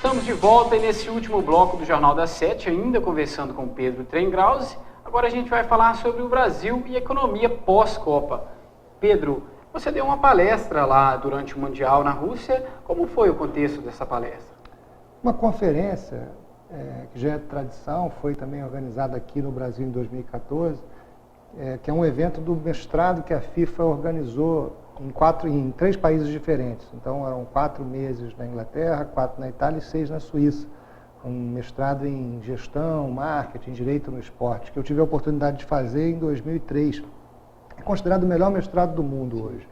Estamos de volta e nesse último bloco do Jornal das 7, ainda conversando com Pedro Trengrause. Agora a gente vai falar sobre o Brasil e economia pós-Copa. Pedro, você deu uma palestra lá durante o Mundial na Rússia. Como foi o contexto dessa palestra? Uma conferência que já é tradição, foi também organizada aqui no Brasil em 2014, que é um evento do mestrado que a FIFA organizou em 3 países diferentes. Então eram 4 meses na Inglaterra, 4 na Itália e 6 na Suíça. Um mestrado em gestão, marketing, direito no esporte, que eu tive a oportunidade de fazer em 2003. É considerado o melhor mestrado do mundo hoje.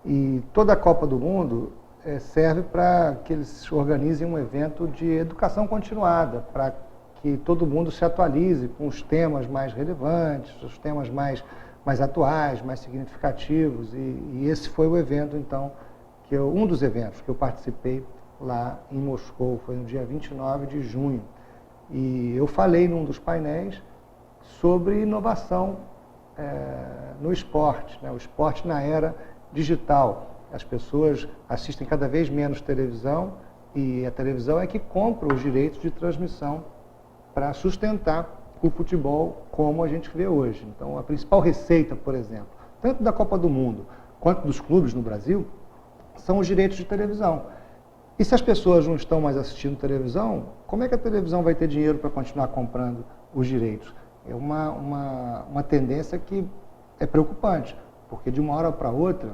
E toda a Copa do Mundo serve para que eles organizem um evento de educação continuada, para que todo mundo se atualize com os temas mais relevantes, os temas mais atuais, mais significativos. E esse foi o evento, então, um dos eventos que eu participei lá em Moscou, foi no dia 29 de junho. E eu falei num dos painéis sobre inovação no esporte, né? O esporte na era digital. As pessoas assistem cada vez menos televisão e a televisão é que compra os direitos de transmissão para sustentar o futebol como a gente vê hoje. Então, a principal receita, por exemplo, tanto da Copa do Mundo quanto dos clubes no Brasil, são os direitos de televisão. E se as pessoas não estão mais assistindo televisão, como é que a televisão vai ter dinheiro para continuar comprando os direitos? É uma tendência que é preocupante, porque de uma hora para outra,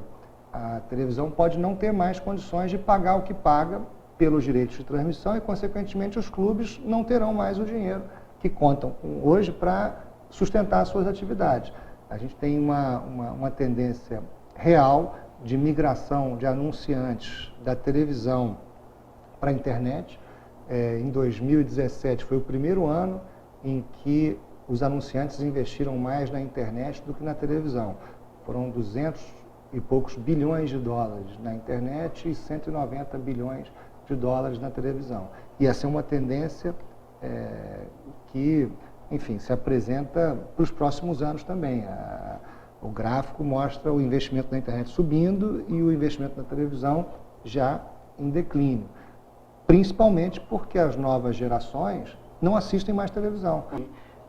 a televisão pode não ter mais condições de pagar o que paga pelos direitos de transmissão e, consequentemente, os clubes não terão mais o dinheiro que contam hoje para sustentar as suas atividades. A gente tem uma tendência real de migração de anunciantes da televisão para a internet. Em 2017 foi o primeiro ano em que os anunciantes investiram mais na internet do que na televisão. Foram 200 e poucos bilhões de dólares na internet e 190 bilhões de dólares na televisão. E essa é uma tendência que, enfim, se apresenta para os próximos anos também. O gráfico mostra o investimento na internet subindo e o investimento na televisão já em declínio. Principalmente porque as novas gerações não assistem mais televisão.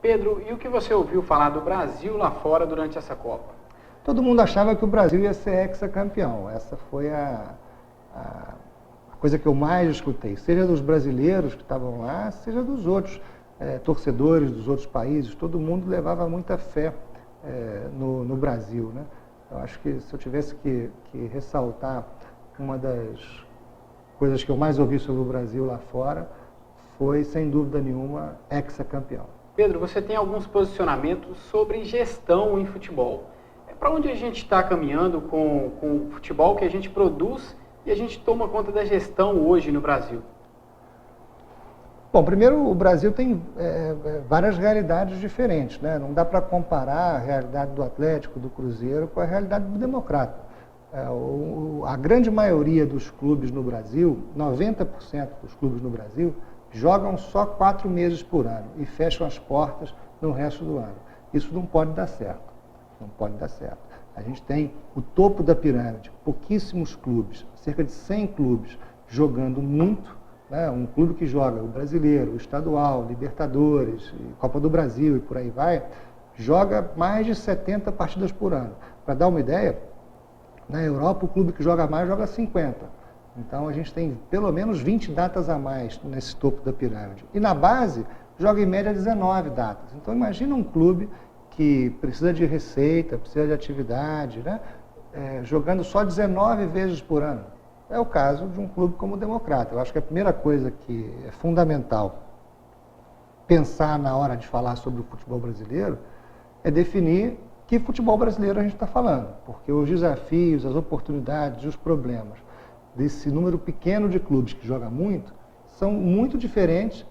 Pedro, e o que você ouviu falar do Brasil lá fora durante essa Copa? Todo mundo achava que o Brasil ia ser hexacampeão. Essa foi a coisa que eu mais escutei, seja dos brasileiros que estavam lá, seja dos outros torcedores dos outros países. Todo mundo levava muita fé no Brasil, né? Eu acho que se eu tivesse que ressaltar uma das coisas que eu mais ouvi sobre o Brasil lá fora, foi, sem dúvida nenhuma, hexacampeão. Pedro, você tem alguns posicionamentos sobre gestão em futebol. Para onde a gente está caminhando com o futebol que a gente produz e a gente toma conta da gestão hoje no Brasil? Bom, primeiro, o Brasil tem várias realidades diferentes, né? Não dá para comparar a realidade do Atlético, do Cruzeiro, com a realidade do Democrata. A grande maioria dos clubes no Brasil, 90% dos clubes no Brasil, jogam só 4 meses por ano e fecham as portas no resto do ano. Isso não pode dar certo. Não pode dar certo. A gente tem o topo da pirâmide, pouquíssimos clubes, cerca de 100 clubes jogando muito, né? Um clube que joga o Brasileiro, o Estadual, Libertadores, Copa do Brasil e por aí vai, joga mais de 70 partidas por ano. Para dar uma ideia, na Europa o clube que joga mais joga 50. Então a gente tem pelo menos 20 datas a mais nesse topo da pirâmide. E na base joga em média 19 datas. Então imagina um clube que precisa de receita, precisa de atividade, né? Jogando só 19 vezes por ano. É o caso de um clube como o Democrata. Eu acho que a primeira coisa que é fundamental pensar na hora de falar sobre o futebol brasileiro é definir que futebol brasileiro a gente está falando, porque os desafios, as oportunidades e os problemas desse número pequeno de clubes que joga muito são muito diferentes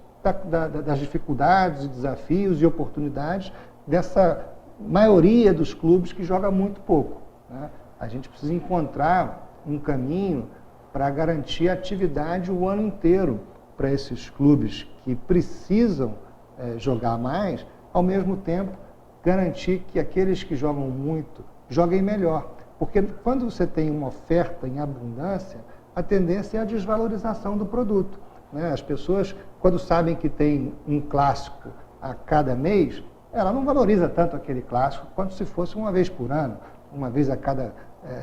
das dificuldades, desafios e oportunidades dessa maioria dos clubes que joga muito pouco, né? A gente precisa encontrar um caminho para garantir atividade o ano inteiro para esses clubes que precisam jogar mais, ao mesmo tempo garantir que aqueles que jogam muito joguem melhor. Porque quando você tem uma oferta em abundância, a tendência é a desvalorização do produto. né? As pessoas, quando sabem que tem um clássico a cada mês, ela não valoriza tanto aquele clássico quanto se fosse uma vez por ano, uma vez a cada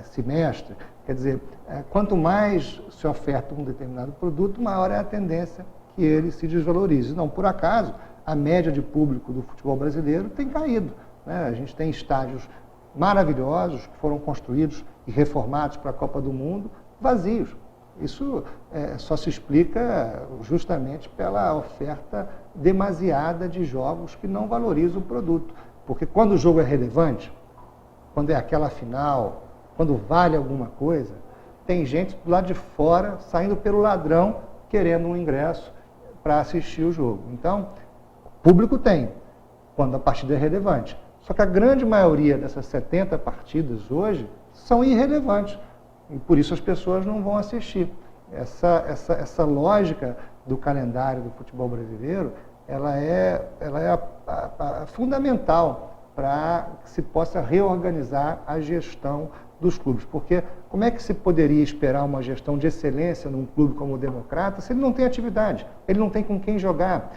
semestre. Quer dizer, quanto mais se oferta um determinado produto, maior é a tendência que ele se desvalorize. Não por acaso, a média de público do futebol brasileiro tem caído, né? A gente tem estádios maravilhosos que foram construídos e reformados para a Copa do Mundo, vazios. Isso só se explica justamente pela oferta demasiada de jogos que não valorizam o produto. Porque quando o jogo é relevante, quando é aquela final, quando vale alguma coisa, tem gente do lado de fora saindo pelo ladrão querendo um ingresso para assistir o jogo. Então, público tem, quando a partida é relevante. Só que a grande maioria dessas 70 partidas hoje são irrelevantes. E por isso as pessoas não vão assistir. Essa lógica do calendário do futebol brasileiro, ela é fundamental para que se possa reorganizar a gestão dos clubes. Porque como é que se poderia esperar uma gestão de excelência num clube como o Democrata se ele não tem atividade, ele não tem com quem jogar?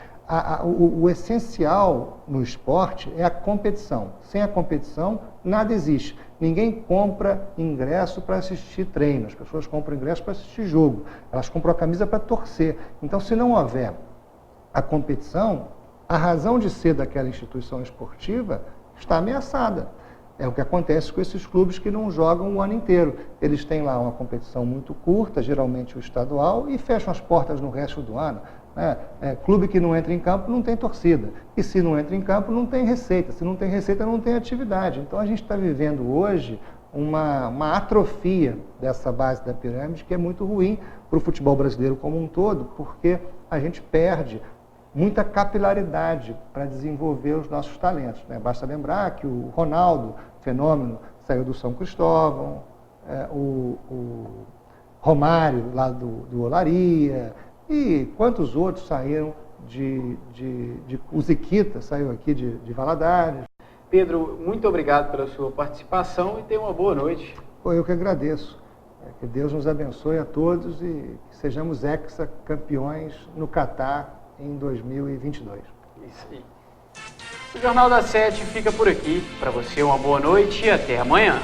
O essencial no esporte é a competição. Sem a competição, nada existe. Ninguém compra ingresso para assistir treino. As pessoas compram ingresso para assistir jogo. Elas compram a camisa para torcer. Então, se não houver a competição, a razão de ser daquela instituição esportiva está ameaçada. É o que acontece com esses clubes que não jogam o ano inteiro. Eles têm lá uma competição muito curta, geralmente o estadual, e fecham as portas no resto do ano. Clube que não entra em campo não tem torcida. E se não entra em campo, não tem receita. Se não tem receita, não tem atividade. Então, a gente está vivendo hoje uma atrofia dessa base da pirâmide que é muito ruim para o futebol brasileiro como um todo, porque a gente perde muita capilaridade para desenvolver os nossos talentos, né? Basta lembrar que o Ronaldo, fenômeno, saiu do São Cristóvão, o Romário, lá do Olaria, e quantos outros saíram o Ziquita saiu aqui de Valadares. Pedro, muito obrigado pela sua participação e tenha uma boa noite. Eu que agradeço. Que Deus nos abençoe a todos e que sejamos hexacampeões no Catar em 2022. Isso aí. O Jornal da 7 fica por aqui. Para você, uma boa noite e até amanhã.